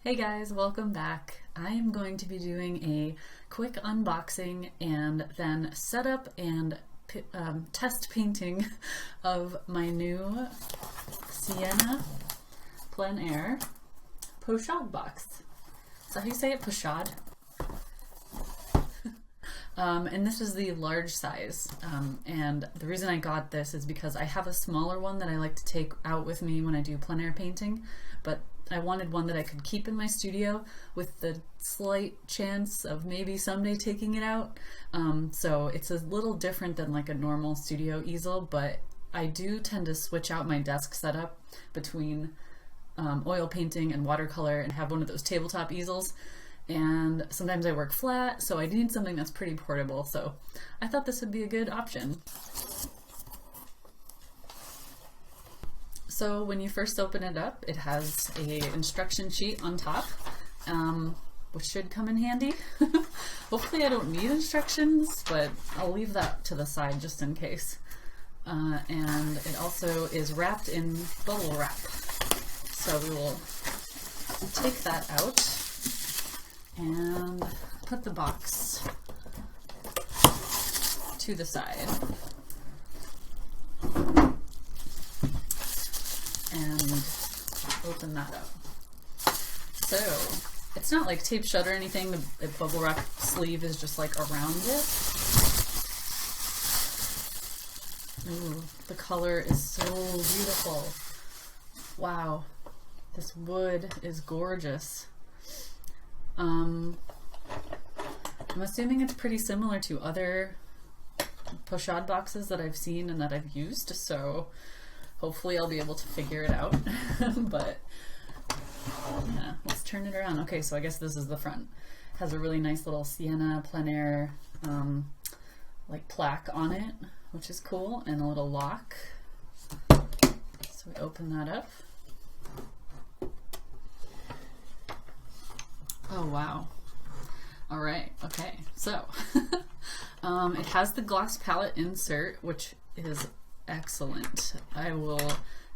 Hey guys, welcome back. I am going to be doing a quick unboxing and then setup and test painting of my new Sienna Plein Pochade box. Is that how you say it? Pochade? And this is the large size, and the reason I got this is because I have a smaller one that I like to take out with me when I do plein air painting, but I wanted one that I could keep in my studio with the slight chance of maybe someday taking it out. So it's a little different than like a normal studio easel, but I do tend to switch out my desk setup between oil painting and watercolor and have one of those tabletop easels. And sometimes I work flat, so I need something that's pretty portable, so I thought this would be a good option. So when you first open it up, it has a instruction sheet on top, which should come in handy. Hopefully I don't need instructions, but I'll leave that to the side just in case. And it also is wrapped in bubble wrap. So we will take that out and put the box to the side. And open that up. So it's not like tape shut or anything. The bubble wrap sleeve is just like around it. Ooh, the color is so beautiful. Wow, this wood is gorgeous. I'm assuming it's pretty similar to other Pochade boxes that I've seen and that I've used, so hopefully I'll be able to figure it out. But yeah, let's turn it around. Okay, so I guess this is the front. It has a really nice little Sienna Plein Air like plaque on it, which is cool, and a little lock. So we open that up. Oh wow. All right, okay, so it has the glass palette insert, which is excellent. I will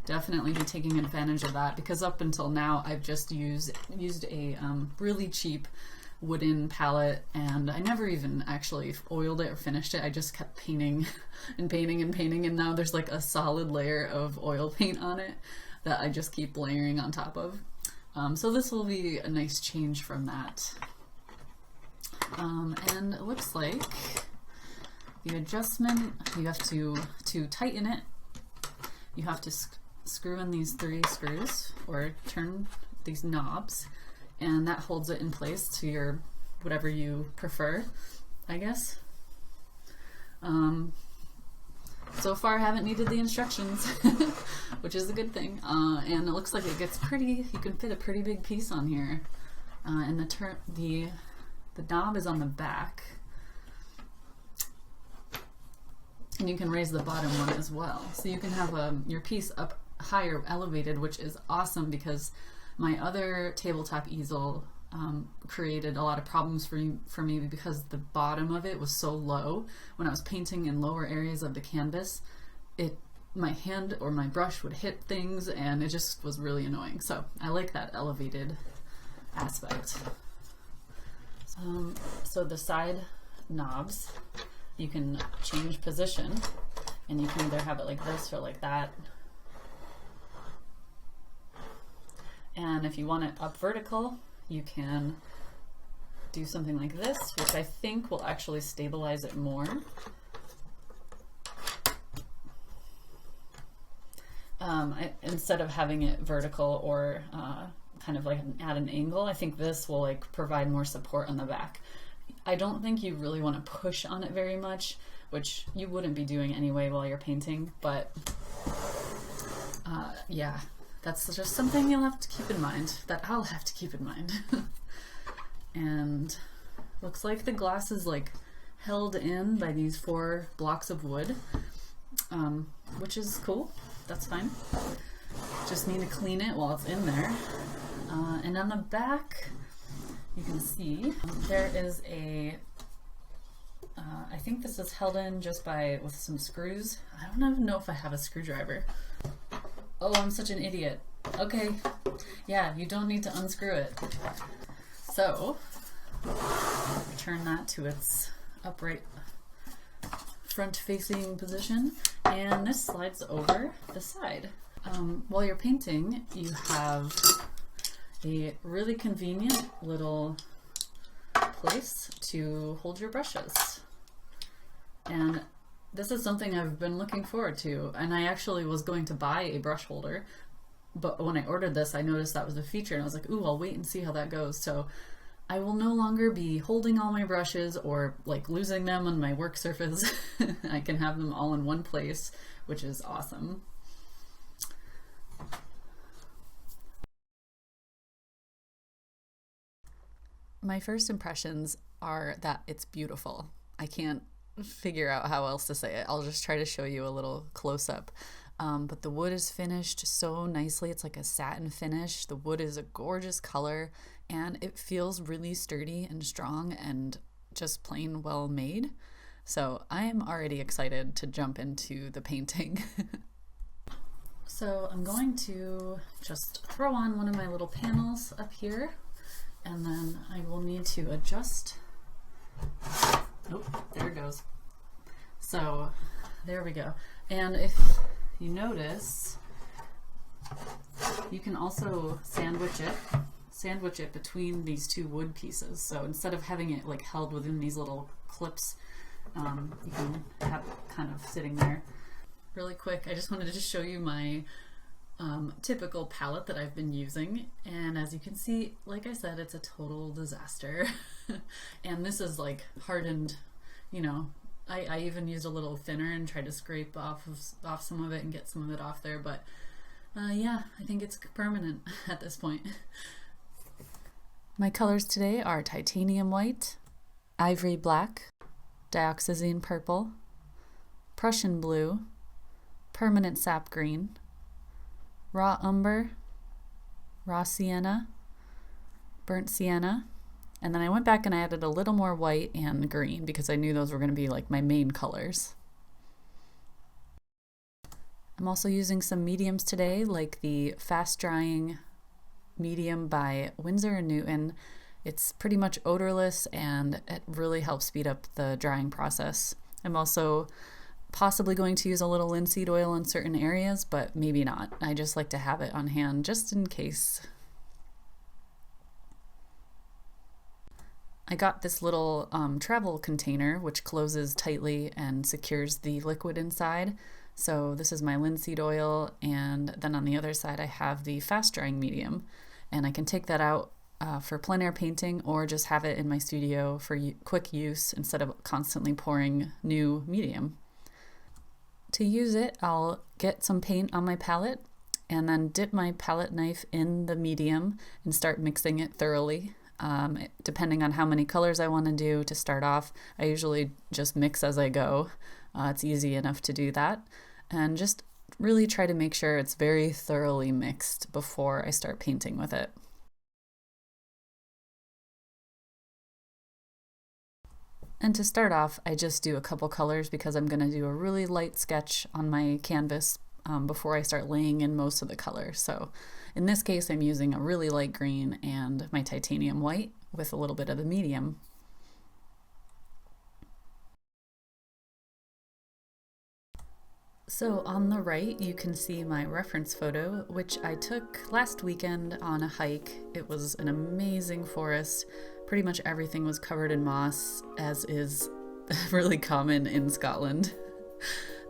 definitely be taking advantage of that because up until now I've just used a really cheap wooden palette, and I never even actually oiled it or finished it. I just kept painting and painting and painting, and now there's like a solid layer of oil paint on it that I just keep layering on top of. So this will be a nice change from that. And it looks like the adjustment, you have to tighten it, you have to screw in these 3 screws or turn these knobs, and that holds it in place to your whatever you prefer, I guess. So far I haven't needed the instructions, which is a good thing. And it looks like it gets pretty, you can fit a pretty big piece on here. And the knob is on the back. And you can raise the bottom one as well. So you can have your piece up higher elevated, which is awesome because my other tabletop easel created a lot of problems for me because the bottom of it was so low. When I was painting in lower areas of the canvas, my hand or my brush would hit things and it just was really annoying. So I like that elevated aspect. So the side knobs, you can change position, and you can either have it like this or like that. And if you want it up vertical, you can do something like this, which I think will actually stabilize it more. Instead of having it vertical or kind of like at an angle, I think this will like provide more support on the back. I don't think you really want to push on it very much, which you wouldn't be doing anyway while you're painting, but yeah, that's just something you'll have to keep in mind, that I'll have to keep in mind. And looks like the glass is like held in by these 4 blocks of wood, which is cool. That's fine. Just need to clean it while it's in there. And on the back, you can see there is I think this is held in just with some screws. I don't even know if I have a screwdriver. Oh, I'm such an idiot. Okay, yeah, you don't need to unscrew it. So, turn that to its upright front-facing position, and this slides over the side. While you're painting, you have a really convenient little place to hold your brushes. And this is something I've been looking forward to, and I actually was going to buy a brush holder, but when I ordered this I noticed that was a feature and I was like, ooh, I'll wait and see how that goes. So I will no longer be holding all my brushes or like losing them on my work surface. I can have them all in one place, which is awesome. My first impressions are that it's beautiful. I can't figure out how else to say it. I'll just try to show you a little close-up. But the wood is finished so nicely. It's like a satin finish. The wood is a gorgeous color and it feels really sturdy and strong and just plain well made. So I am already excited to jump into the painting. So I'm going to just throw on one of my little panels up here, and then I will need to adjust. Oh, there it goes. So there we go. And if you notice, you can also sandwich it between these two wood pieces. So instead of having it like held within these little clips, you can have it kind of sitting there. Really quick, I just wanted to show you my typical palette that I've been using, and as you can see, like I said, it's a total disaster. And this is like hardened, you know, I even used a little thinner and tried to scrape off some of it and get some of it off there, but yeah, I think it's permanent at this point. My colors today are titanium white, ivory black, dioxazine purple, Prussian blue, permanent sap green, raw umber, raw sienna, burnt sienna, and then I went back and I added a little more white and green because I knew those were going to be like my main colors. I'm also using some mediums today, like the fast drying medium by Winsor & Newton. It's pretty much odorless and it really helps speed up the drying process. I'm also possibly going to use a little linseed oil in certain areas, but maybe not. I just like to have it on hand just in case. I got this little travel container which closes tightly and secures the liquid inside. So this is my linseed oil, and then on the other side I have the fast drying medium, and I can take that out for plein air painting or just have it in my studio for quick use instead of constantly pouring new medium. To use it, I'll get some paint on my palette and then dip my palette knife in the medium and start mixing it thoroughly. Depending on how many colors I want to do to start off, I usually just mix as I go. It's easy enough to do that, and just really try to make sure it's very thoroughly mixed before I start painting with it. And to start off, I just do a couple colors because I'm going to do a really light sketch on my canvas before I start laying in most of the color. So in this case, I'm using a really light green and my titanium white with a little bit of the medium. So on the right, you can see my reference photo, which I took last weekend on a hike. It was an amazing forest. Pretty much everything was covered in moss, as is really common in Scotland.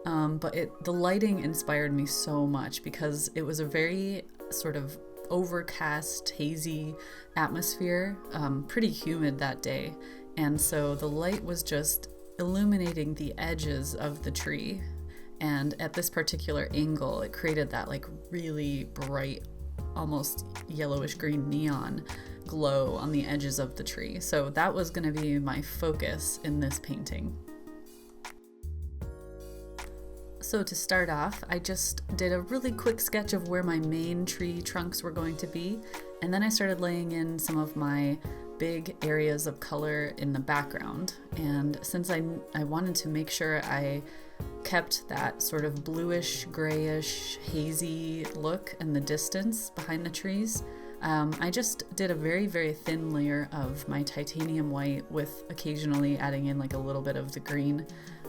But the lighting inspired me so much because it was a very sort of overcast, hazy atmosphere, pretty humid that day. And so the light was just illuminating the edges of the tree. And at this particular angle, it created that like really bright, almost yellowish green neon glow on the edges of the tree. So that was going to be my focus in this painting. So to start off, I just did a really quick sketch of where my main tree trunks were going to be, and then I started laying in some of my big areas of color in the background. And since I wanted to make sure I kept that sort of bluish, grayish, hazy look in the distance behind the trees. I just did a very, very thin layer of my titanium white with occasionally adding in like a little bit of the green.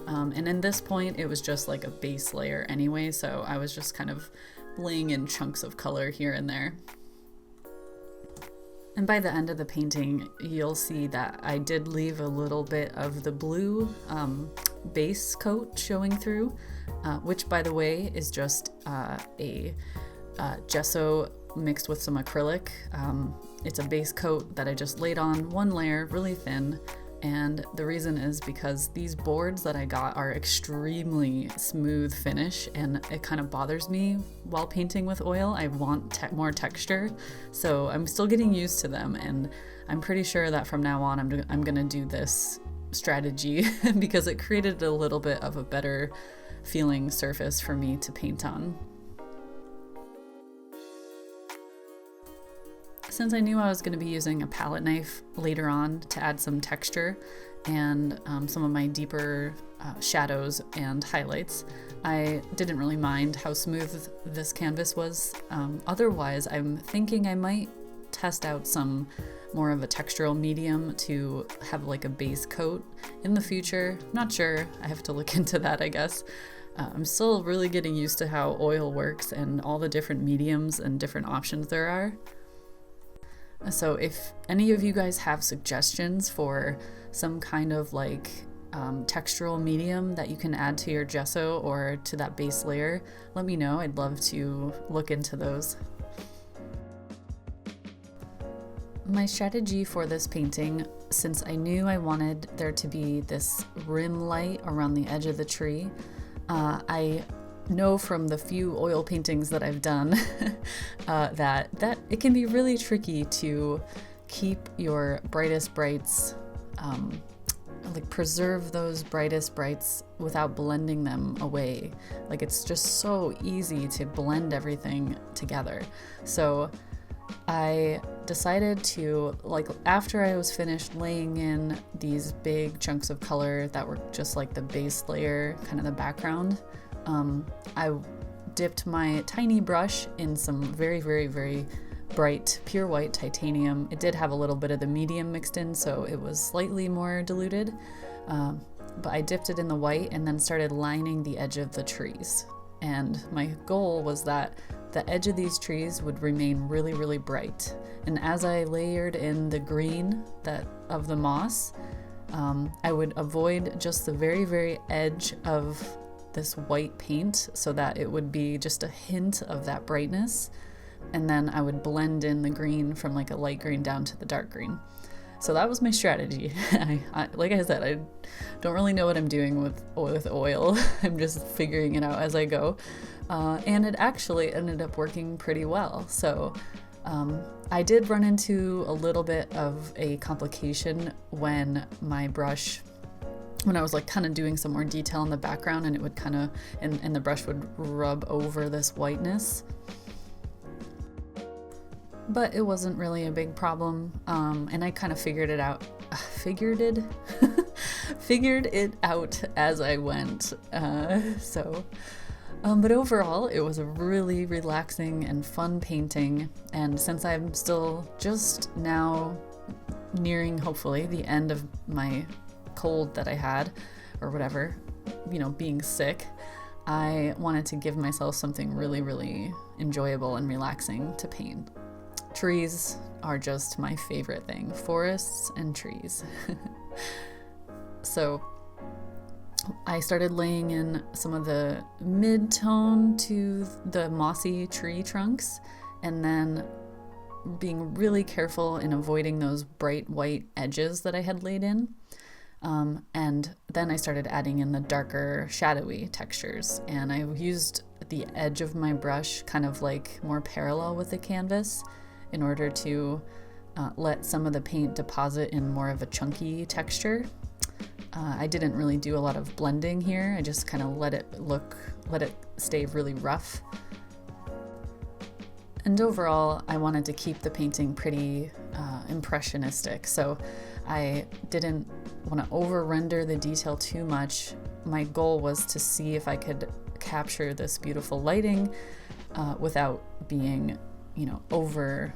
And in this point, it was just like a base layer anyway, so I was just kind of laying in chunks of color here and there. And by the end of the painting, you'll see that I did leave a little bit of the blue base coat showing through, which by the way is just a gesso mixed with some acrylic. It's a base coat that I just laid on one layer really thin, and the reason is because these boards that I got are extremely smooth finish, and it kind of bothers me while painting with oil. I want more texture, so I'm still getting used to them, and I'm pretty sure that from now on I'm gonna do this strategy because it created a little bit of a better feeling surface for me to paint on. Since I knew I was going to be using a palette knife later on to add some texture and some of my deeper shadows and highlights, I didn't really mind how smooth this canvas was. Otherwise, I'm thinking I might test out some more of a textural medium to have like a base coat in the future. Not sure. I have to look into that, I guess. I'm still really getting used to how oil works and all the different mediums and different options there are. So if any of you guys have suggestions for some kind of like textural medium that you can add to your gesso or to that base layer, let me know. I'd love to look into those. My strategy for this painting, since I knew I wanted there to be this rim light around the edge of the tree, I know from the few oil paintings that I've done that it can be really tricky to keep your brightest brights, like preserve those brightest brights without blending them away. Like it's just so easy to blend everything together. So I decided to, like, after I was finished laying in these big chunks of color that were just like the base layer, kind of the background, I dipped my tiny brush in some very, very, very bright pure white titanium. It did have a little bit of the medium mixed in, so it was slightly more diluted, but I dipped it in the white and then started lining the edge of the trees. And my goal was that the edge of these trees would remain really, really bright. And as I layered in the green of the moss, I would avoid just the very, very edge of this white paint so that it would be just a hint of that brightness, and then I would blend in the green from like a light green down to the dark green. So that was my strategy. Like I said, I don't really know what I'm doing with oil. I'm just figuring it out as I go, and it actually ended up working pretty well. So I did run into a little bit of a complication when I was like kind of doing some more detail in the background, and it would kind of, and the brush would rub over this whiteness. But it wasn't really a big problem, and I kind of figured it out as I went. But overall, it was a really relaxing and fun painting, and since I'm still just now nearing, hopefully, the end of my cold that I had, or whatever, being sick, I wanted to give myself something really, really enjoyable and relaxing to paint. Trees are just my favorite thing, forests and trees. So I started laying in some of the mid-tone to the mossy tree trunks, and then being really careful in avoiding those bright white edges that I had laid in. And then I started adding in the darker shadowy textures, and I used the edge of my brush kind of like more parallel with the canvas in order to let some of the paint deposit in more of a chunky texture. I didn't really do a lot of blending here. I just kind of let it stay really rough. And overall, I wanted to keep the painting pretty impressionistic, so I didn't want to over render the detail too much, my goal was to see if I could capture this beautiful lighting without being, over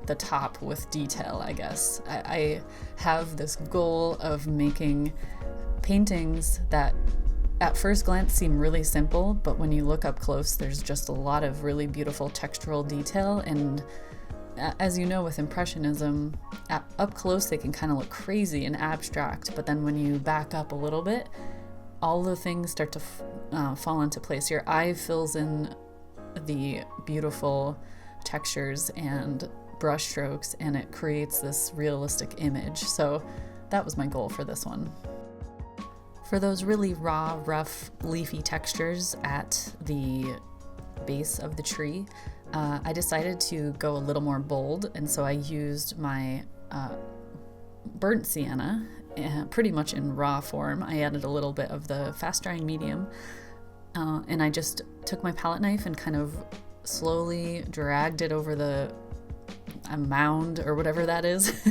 the top with detail, I guess. I have this goal of making paintings that at first glance seem really simple, but when you look up close, there's just a lot of really beautiful textural detail. And as you know, with Impressionism, up close they can kind of look crazy and abstract, but then when you back up a little bit, all the things start to fall into place. Your eye fills in the beautiful textures and brush strokes, and it creates this realistic image. So that was my goal for this one. For those really raw, rough, leafy textures at the base of the tree, I decided to go a little more bold, and so I used my burnt sienna pretty much in raw form. I added a little bit of the fast drying medium, and I just took my palette knife and kind of slowly dragged it over a mound or whatever that is.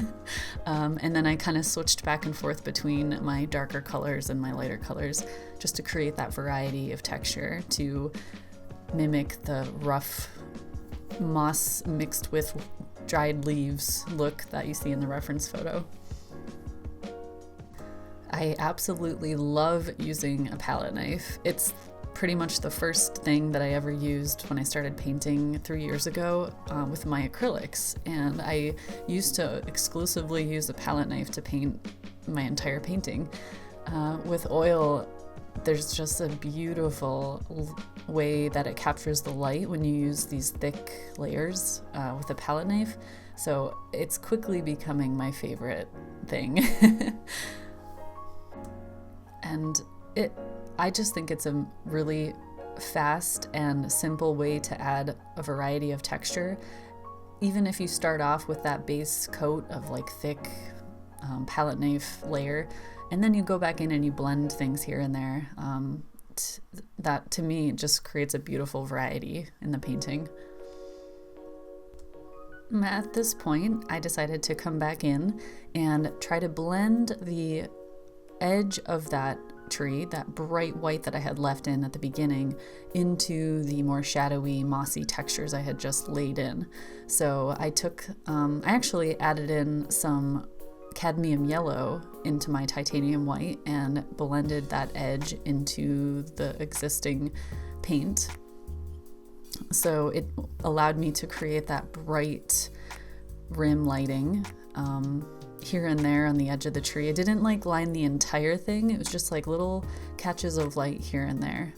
And then I kind of switched back and forth between my darker colors and my lighter colors just to create that variety of texture to mimic the rough moss mixed with dried leaves look that you see in the reference photo. I absolutely love using a palette knife. It's pretty much the first thing that I ever used when I started painting 3 years ago with my acrylics, and I used to exclusively use a palette knife to paint my entire painting. With oil, there's just a beautiful way that it captures the light when you use these thick layers with a palette knife, so it's quickly becoming my favorite thing. And I just think it's a really fast and simple way to add a variety of texture. Even if you start off with that base coat of like thick palette knife layer, and then you go back in and you blend things here and there, that to me just creates a beautiful variety in the painting. At this point, I decided to come back in and try to blend the edge of that tree, that bright white that I had left in at the beginning, into the more shadowy, mossy textures I had just laid in. So I actually added in some cadmium yellow into my titanium white and blended that edge into the existing paint. So it allowed me to create that bright rim lighting here and there on the edge of the tree. I didn't line the entire thing. It was just little catches of light here and there.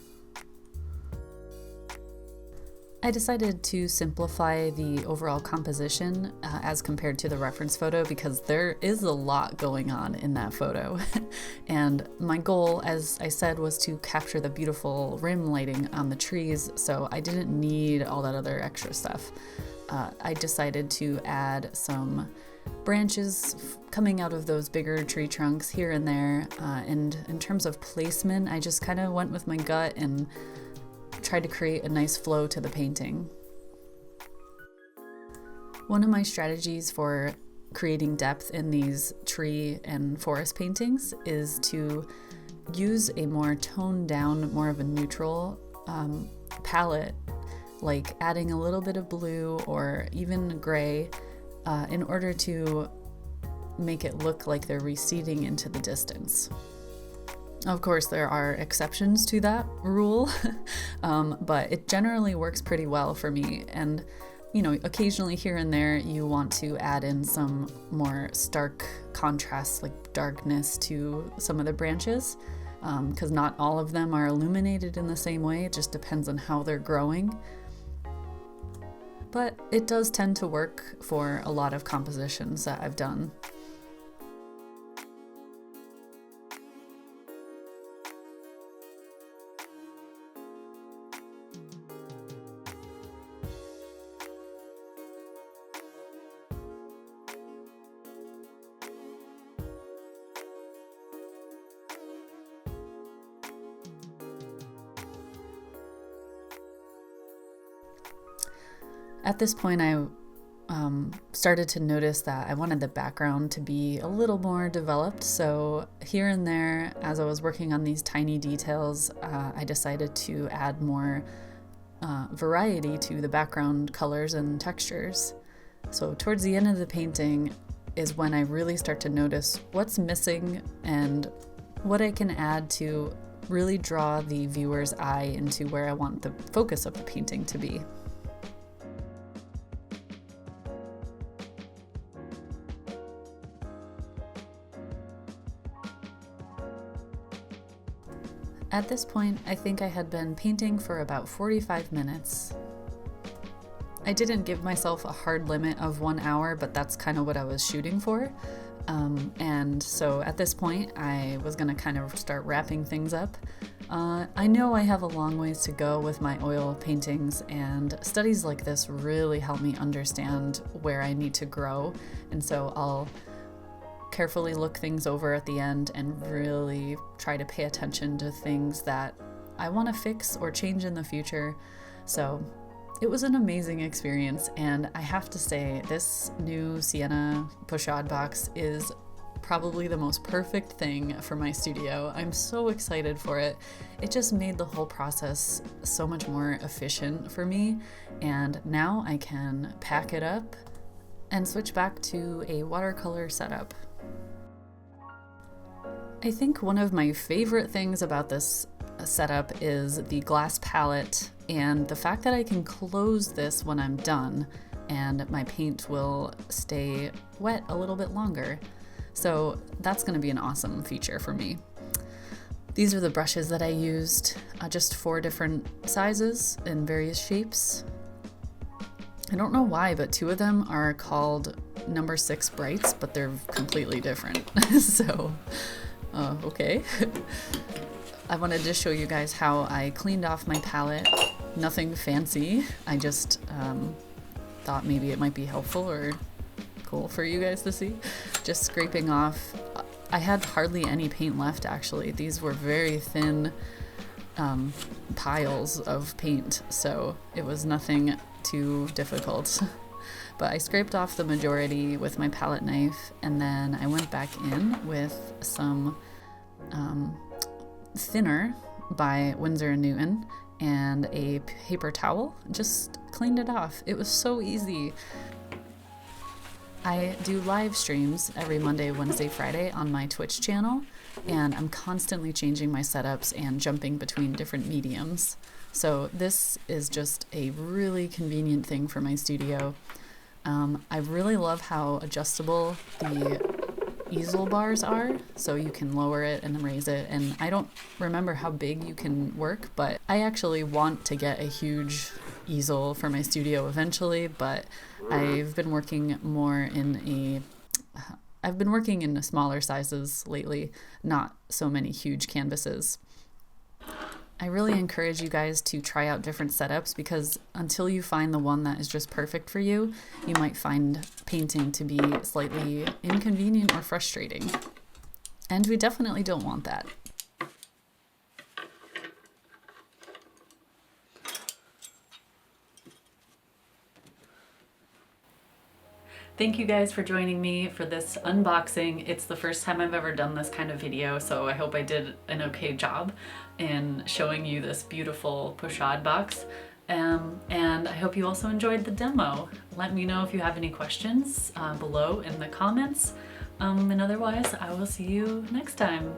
I decided to simplify the overall composition as compared to the reference photo because there is a lot going on in that photo. And my goal, as I said, was to capture the beautiful rim lighting on the trees, so I didn't need all that other extra stuff. I decided to add some branches coming out of those bigger tree trunks here and there, and in terms of placement, I just kind of went with my gut and tried to create a nice flow to the painting. One of my strategies for creating depth in these tree and forest paintings is to use a more toned down, more of a neutral palette, like adding a little bit of blue or even gray in order to make it look like they're receding into the distance. Of course, there are exceptions to that rule, but it generally works pretty well for me. And, occasionally here and there, you want to add in some more stark contrasts, like darkness to some of the branches, because not all of them are illuminated in the same way. It just depends on how they're growing. But it does tend to work for a lot of compositions that I've done. At this point, I started to notice that I wanted the background to be a little more developed. So here and there, as I was working on these tiny details, I decided to add more variety to the background colors and textures. So towards the end of the painting is when I really start to notice what's missing and what I can add to really draw the viewer's eye into where I want the focus of the painting to be. At this point, I think I had been painting for about 45 minutes. I didn't give myself a hard limit of 1 hour, but that's kind of what I was shooting for. And so at this point, I was gonna kind of start wrapping things up. I know I have a long ways to go with my oil paintings, and studies like this really help me understand where I need to grow. And so I'll carefully look things over at the end and really try to pay attention to things that I want to fix or change in the future. So it was an amazing experience, and I have to say this new Sienna Pochade box is probably the most perfect thing for my studio. I'm so excited for it. It just made the whole process so much more efficient for me, and now I can pack it up and switch back to a watercolor setup. I think one of my favorite things about this setup is the glass palette and the fact that I can close this when I'm done and my paint will stay wet a little bit longer. So that's going to be an awesome feature for me. These are the brushes that I used, just 4 different sizes in various shapes. I don't know why, but 2 of them are called number 6 brights, but they're completely different. So, okay. I wanted to show you guys how I cleaned off my palette. Nothing fancy. I just thought maybe it might be helpful or cool for you guys to see. Just scraping off. I had hardly any paint left, actually. These were very thin piles of paint, so it was nothing too difficult. But I scraped off the majority with my palette knife, and then I went back in with some thinner by Winsor & Newton and a paper towel. Just cleaned it off. It was so easy. I do live streams every Monday, Wednesday, Friday on my Twitch channel, and I'm constantly changing my setups and jumping between different mediums. So this is just a really convenient thing for my studio. I really love how adjustable the easel bars are, so you can lower it and raise it, and I don't remember how big you can work, but I actually want to get a huge easel for my studio eventually, but I've been working more in smaller sizes lately, not so many huge canvases. I really encourage you guys to try out different setups, because until you find the one that is just perfect for you, you might find painting to be slightly inconvenient or frustrating. And we definitely don't want that. Thank you guys for joining me for this unboxing. It's the first time I've ever done this kind of video, so I hope I did an okay job in showing you this beautiful Pochade box. And I hope you also enjoyed the demo. Let me know if you have any questions below in the comments. And otherwise, I will see you next time.